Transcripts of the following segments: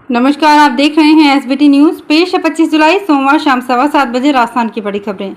नमस्कार, आप देख रहे हैं एसबीटी न्यूज। पेश है 25 जुलाई सोमवार शाम 7:15 बजे राजस्थान की बड़ी खबरें।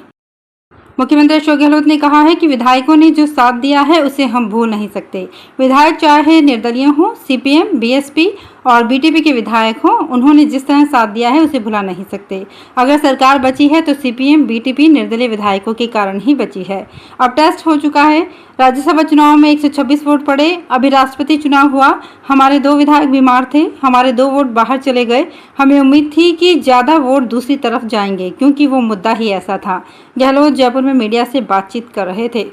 मुख्यमंत्री अशोक गहलोत ने कहा है कि विधायकों ने जो साथ दिया है उसे हम भूल नहीं सकते। विधायक चाहे निर्दलीय हों, सीपीएम, बीएसपी और बीटीपी के विधायक हों, उन्होंने जिस तरह साथ दिया है उसे भुला नहीं सकते। अगर सरकार बची है तो सीपीएम, बीटीपी निर्दलीय विधायकों के कारण ही बची है। अब टेस्ट हो चुका है। राज्यसभा चुनाव में 126 वोट पड़े। अभी राष्ट्रपति चुनाव हुआ, हमारे 2 विधायक बीमार थे, हमारे 2 वोट बाहर चले गए। हमें उम्मीद थी कि ज्यादा वोट दूसरी तरफ जाएंगे क्योंकि वो मुद्दा ही ऐसा था। गहलोत जयपुर में मीडिया से बातचीत कर रहे थे।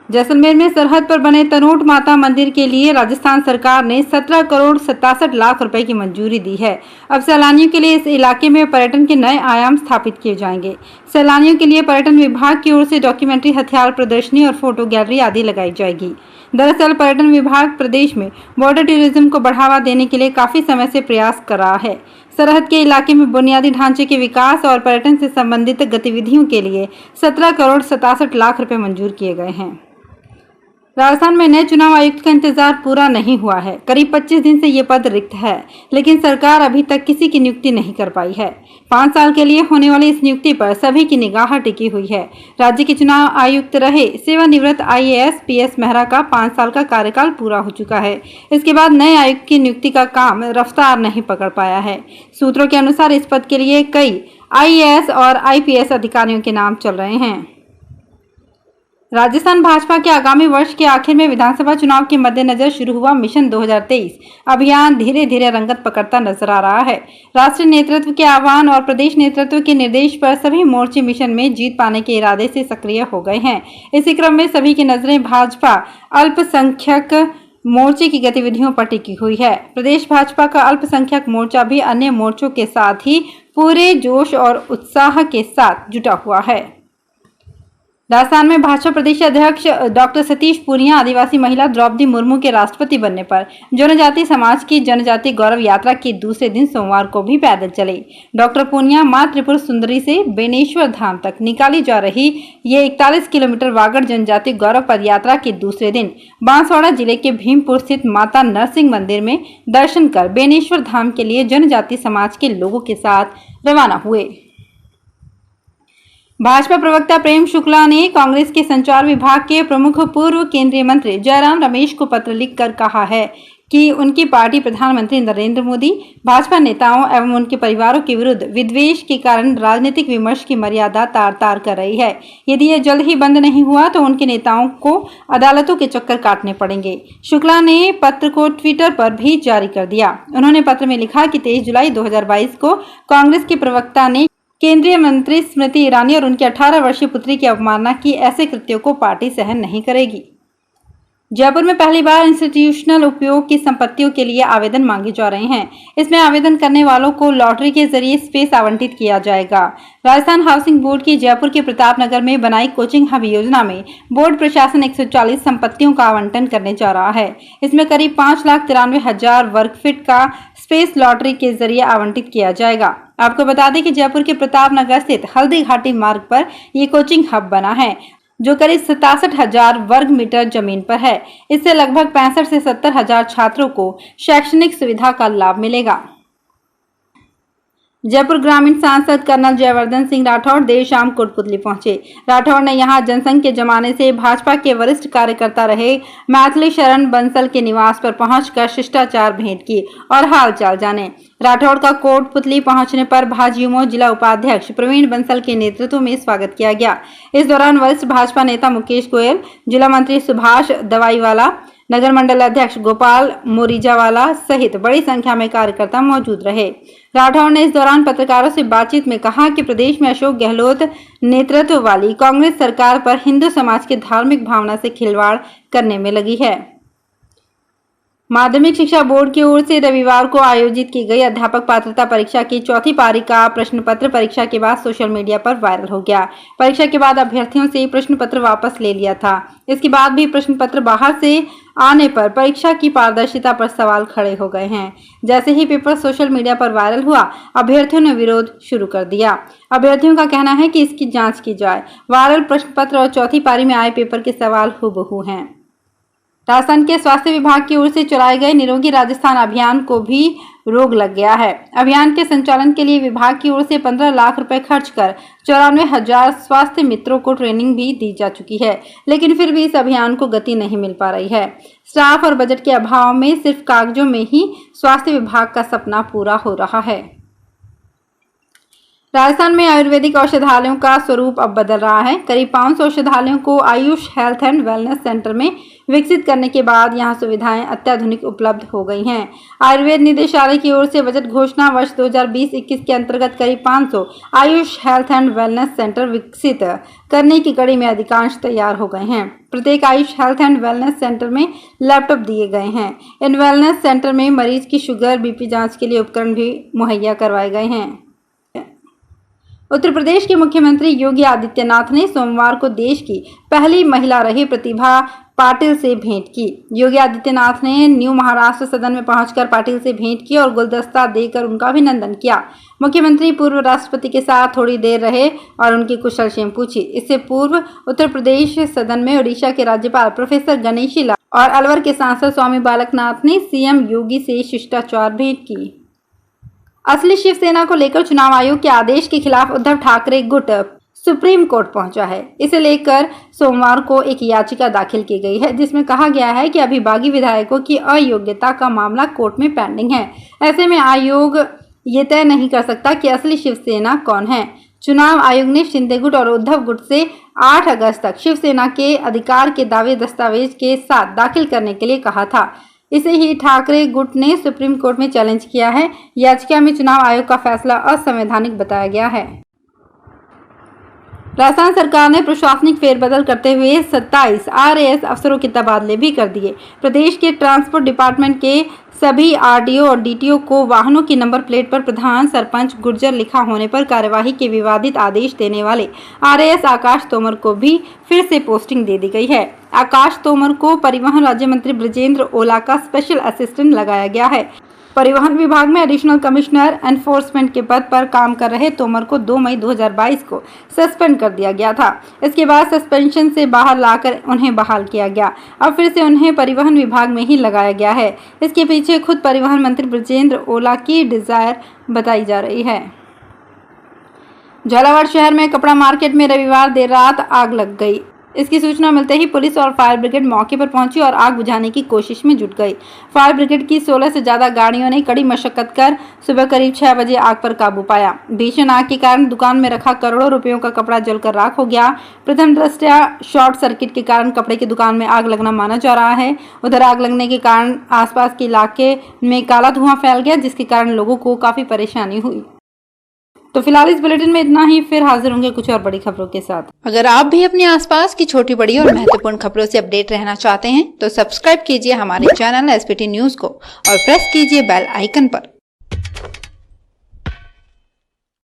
जैसलमेर में सरहद पर बने तनोट माता मंदिर के लिए राजस्थान सरकार ने 17 करोड़ 67 लाख रुपए की मंजूरी दी है। अब सैलानियों के लिए इस इलाके में पर्यटन के नए आयाम स्थापित किए जाएंगे। सैलानियों के लिए पर्यटन विभाग की ओर से डॉक्यूमेंट्री, हथियार प्रदर्शनी और फोटो गैलरी आदि लगाई जाएगी। दरअसल पर्यटन विभाग प्रदेश में बॉर्डर टूरिज्म को बढ़ावा देने के लिए काफी समय से प्रयास कर रहा है। सरहद के इलाके में बुनियादी ढांचे के विकास और पर्यटन से संबंधित गतिविधियों के लिए 17 करोड़ 67 लाख रुपए मंजूर किए गए हैं। राजस्थान में नए चुनाव आयुक्त का इंतजार पूरा नहीं हुआ है। करीब 25 दिन से ये पद रिक्त है, लेकिन सरकार अभी तक किसी की नियुक्ति नहीं कर पाई है। 5 साल के लिए होने वाली इस नियुक्ति पर सभी की निगाह टिकी हुई है। राज्य के चुनाव आयुक्त रहे सेवानिवृत्त आईएएस पीएस मेहरा का 5 साल का कार्यकाल पूरा हो चुका है। इसके बाद नए आयुक्त की नियुक्ति का काम रफ्तार नहीं पकड़ पाया है। सूत्रों के अनुसार इस पद के लिए कई आईएएस और आईपीएस अधिकारियों के नाम चल रहे हैं। राजस्थान भाजपा के आगामी वर्ष के आखिर में विधानसभा चुनाव के मद्देनजर शुरू हुआ मिशन 2023 अभियान धीरे धीरे रंगत पकड़ता नजर आ रहा है। राष्ट्रीय नेतृत्व के आह्वान और प्रदेश नेतृत्व के निर्देश पर सभी मोर्चे मिशन में जीत पाने के इरादे से सक्रिय हो गए हैं। इसी क्रम में सभी की नजरें भाजपा अल्पसंख्यक मोर्चे की गतिविधियों पर टिकी हुई है। प्रदेश भाजपा का अल्पसंख्यक मोर्चा भी अन्य मोर्चों के साथ ही पूरे जोश और उत्साह के साथ जुटा हुआ है। राजस्थान में भाजपा प्रदेश अध्यक्ष डॉक्टर सतीश पूनिया आदिवासी महिला द्रौपदी मुर्मू के राष्ट्रपति बनने पर जनजाति समाज की जनजाति गौरव यात्रा के दूसरे दिन सोमवार को भी पैदल चले। डॉक्टर पूनिया मां त्रिपुर सुंदरी से बेनेश्वर धाम तक निकाली जा रही ये 41 किलोमीटर वागड़ जनजाति गौरव पद यात्रा के दूसरे दिन बांसवाड़ा जिले के भीमपुर स्थित माता नरसिंह मंदिर में दर्शन कर बेनेश्वर धाम के लिए जनजाति समाज के लोगों के साथ रवाना हुए। भाजपा प्रवक्ता प्रेम शुक्ला ने कांग्रेस के संचार विभाग के प्रमुख पूर्व केंद्रीय मंत्री जयराम रमेश को पत्र लिखकर कहा है कि उनकी पार्टी प्रधानमंत्री नरेंद्र मोदी, भाजपा नेताओं एवं उनके परिवारों के विरुद्ध विद्वेष के कारण राजनीतिक विमर्श की मर्यादा तार तार कर रही है। यदि यह जल्द ही बंद नहीं हुआ तो उनके नेताओं को अदालतों के चक्कर काटने पड़ेंगे। शुक्ला ने पत्र को ट्विटर पर भी जारी कर दिया। उन्होंने पत्र में लिखा कि 23 जुलाई 2022 को कांग्रेस के प्रवक्ता ने केंद्रीय मंत्री स्मृति ईरानी और उनकी 18 वर्षीय पुत्री की अवमानना की। ऐसे कृत्यों को पार्टी सहन नहीं करेगी। जयपुर में पहली बार इंस्टीट्यूशनल उपयोग की संपत्तियों के लिए आवेदन मांगे जा रहे हैं। इसमें आवेदन करने वालों को लॉटरी के जरिए स्पेस आवंटित किया जाएगा। राजस्थान हाउसिंग बोर्ड की जयपुर के प्रताप नगर में बनाई कोचिंग हब योजना में बोर्ड प्रशासन 140 संपत्तियों का आवंटन करने जा रहा है। इसमें करीब 5,93,000 वर्ग फीट का स्पेस लॉटरी के जरिए आवंटित किया जाएगा। आपको बता दें कि जयपुर के प्रताप नगर स्थित हल्दी घाटी मार्ग पर ये कोचिंग हब बना है, जो करीब 67,000 वर्ग मीटर जमीन पर है। इससे लगभग 65 से 70,000 छात्रों को शैक्षणिक सुविधा का लाभ मिलेगा। जयपुर ग्रामीण सांसद कर्नल जयवर्धन सिंह राठौड़ देर शाम कोटपुतली पहुंचे। राठौड़ ने यहां जनसंघ के जमाने से भाजपा के वरिष्ठ कार्यकर्ता रहे मैथिली शरण बंसल के निवास पर पहुंचकर शिष्टाचार भेंट की और हालचाल जाने। राठौड़ का कोटपुतली पहुंचने पर भाजयुमो जिला उपाध्यक्ष प्रवीण बंसल के नेतृत्व में स्वागत किया गया। इस दौरान वरिष्ठ भाजपा नेता मुकेश गोयल, जिला मंत्री सुभाष दवाईवाला, नगर मंडल अध्यक्ष गोपाल मोरिजावाला सहित बड़ी संख्या में कार्यकर्ता मौजूद रहे। राठौड़ ने इस दौरान पत्रकारों से बातचीत में कहा कि प्रदेश में अशोक गहलोत नेतृत्व वाली कांग्रेस सरकार पर हिंदू समाज की धार्मिक भावना से खिलवाड़ करने में लगी है। माध्यमिक शिक्षा बोर्ड की ओर से रविवार को आयोजित की गई अध्यापक पात्रता परीक्षा की चौथी पारी का प्रश्न पत्र परीक्षा के बाद सोशल मीडिया पर वायरल हो गया। परीक्षा के बाद अभ्यर्थियों से प्रश्न पत्र वापस ले लिया था। इसके बाद भी प्रश्न पत्र बाहर से आने पर परीक्षा की पारदर्शिता पर सवाल खड़े हो गए हैं। जैसे ही पेपर सोशल मीडिया पर वायरल हुआ, अभ्यर्थियों ने विरोध शुरू कर दिया। अभ्यर्थियों का कहना है कि इसकी जांच की जाए। वायरल प्रश्न पत्र और चौथी पारी में आए पेपर के सवाल हूबहू हैं। राजस्थान के स्वास्थ्य विभाग की ओर से चलाए गए निरोगी राजस्थान अभियान को भी रोक लग गया है। अभियान के संचालन के लिए विभाग की ओर से 15 लाख रुपए खर्च कर 94,000 स्वास्थ्य मित्रों को ट्रेनिंग भी दी जा चुकी है, लेकिन फिर भी इस अभियान को गति नहीं मिल पा रही है। स्टाफ और बजट के अभाव में सिर्फ कागजों में ही स्वास्थ्य विभाग का सपना पूरा हो रहा है। राजस्थान में आयुर्वेदिक औषधालयों का स्वरूप अब बदल रहा है। करीब 500 औषधालयों को Ayush health and wellness centre में विकसित करने के बाद यहां सुविधाएं अत्याधुनिक उपलब्ध हो गई हैं। आयुर्वेद निदेशालय की ओर से बजट घोषणा वर्ष 2020-21 के अंतर्गत करीब 500 Ayush health and wellness centre विकसित करने की कड़ी में अधिकांश तैयार हो गए हैं। प्रत्येक Ayush health and wellness centre में लैपटॉप दिए गए हैं। इन वेलनेस सेंटर में मरीज की शुगर बीपी जाँच के लिए उपकरण भी मुहैया करवाए गए हैं। उत्तर प्रदेश के मुख्यमंत्री योगी आदित्यनाथ ने सोमवार को देश की पहली महिला रही प्रतिभा पाटिल से भेंट की। योगी आदित्यनाथ ने न्यू महाराष्ट्र सदन में पहुंचकर पाटिल से भेंट की और गुलदस्ता देकर उनका अभिनंदन किया। मुख्यमंत्री पूर्व राष्ट्रपति के साथ थोड़ी देर रहे और उनकी कुशलक्षेम पूछी। इससे पूर्व उत्तर प्रदेश सदन में ओडिशा के राज्यपाल प्रोफेसर गणेशी लाल और अलवर के सांसद स्वामी बालकनाथ ने सीएम योगी से शिष्टाचार भेंट की। असली शिवसेना को लेकर चुनाव आयोग के आदेश के खिलाफ उद्धव ठाकरे गुट सुप्रीम कोर्ट पहुंचा है। इसे लेकर सोमवार को एक याचिका दाखिल की गई है, जिसमें कहा गया है कि अभिभागी विधायकों की अयोग्यता का मामला कोर्ट में पेंडिंग है। ऐसे में आयोग ये तय नहीं कर सकता कि असली शिवसेना कौन है। चुनाव आयोग ने शिंदे गुट और उद्धव गुट से 8 अगस्त तक शिवसेना के अधिकार के दावे दस्तावेज के साथ दाखिल करने के लिए कहा था। इसे ही ठाकरे गुट ने सुप्रीम कोर्ट में चैलेंज किया है। याचिका में चुनाव आयोग का फैसला असंवैधानिक बताया गया है। राजस्थान सरकार ने प्रशासनिक फेरबदल करते हुए 27 आरएएस अफसरों के तबादले भी कर दिए। प्रदेश के ट्रांसपोर्ट डिपार्टमेंट के सभी आरटीओ और डीटीओ को वाहनों की नंबर प्लेट पर प्रधान सरपंच गुर्जर लिखा होने पर कार्यवाही के विवादित आदेश देने वाले आरएएस आकाश तोमर को भी फिर से पोस्टिंग दे दी गई है। आकाश तोमर को परिवहन राज्य मंत्री बृजेंद्र ओला का स्पेशल असिस्टेंट लगाया गया है। परिवहन विभाग में एडिशनल कमिश्नर एनफोर्समेंट के पद पर काम कर रहे तोमर को 2 मई 2022 को सस्पेंड कर दिया गया था। इसके बाद सस्पेंशन से बाहर लाकर उन्हें बहाल किया गया। अब फिर से उन्हें परिवहन विभाग में ही लगाया गया है। इसके पीछे खुद परिवहन मंत्री बृजेंद्र ओला की डिजायर बताई जा रही है। झालावाड़ शहर में कपड़ा मार्केट में रविवार देर रात आग लग गई। इसकी सूचना मिलते ही पुलिस और फायर ब्रिगेड मौके पर पहुंची और आग बुझाने की कोशिश में जुट गई। फायर ब्रिगेड की 16 से ज्यादा गाड़ियों ने कड़ी मशक्कत कर सुबह करीब 6 बजे आग पर काबू पाया। भीषण आग के कारण दुकान में रखा करोड़ों रुपयों का कपड़ा जलकर राख हो गया। प्रथम दृष्टया शॉर्ट सर्किट के कारण कपड़े की दुकान में आग लगना माना जा रहा है। उधर आग लगने के कारण आसपास के इलाके में काला धुआं फैल गया, जिसके कारण लोगों को काफी परेशानी हुई। तो फिलहाल इस बुलेटिन में इतना ही। फिर हाजिर होंगे कुछ और बड़ी खबरों के साथ। अगर आप भी अपने आसपास की छोटी बड़ी और महत्वपूर्ण खबरों से अपडेट रहना चाहते हैं तो सब्सक्राइब कीजिए हमारे चैनल एसपीटी न्यूज को और प्रेस कीजिए बेल आइकन पर।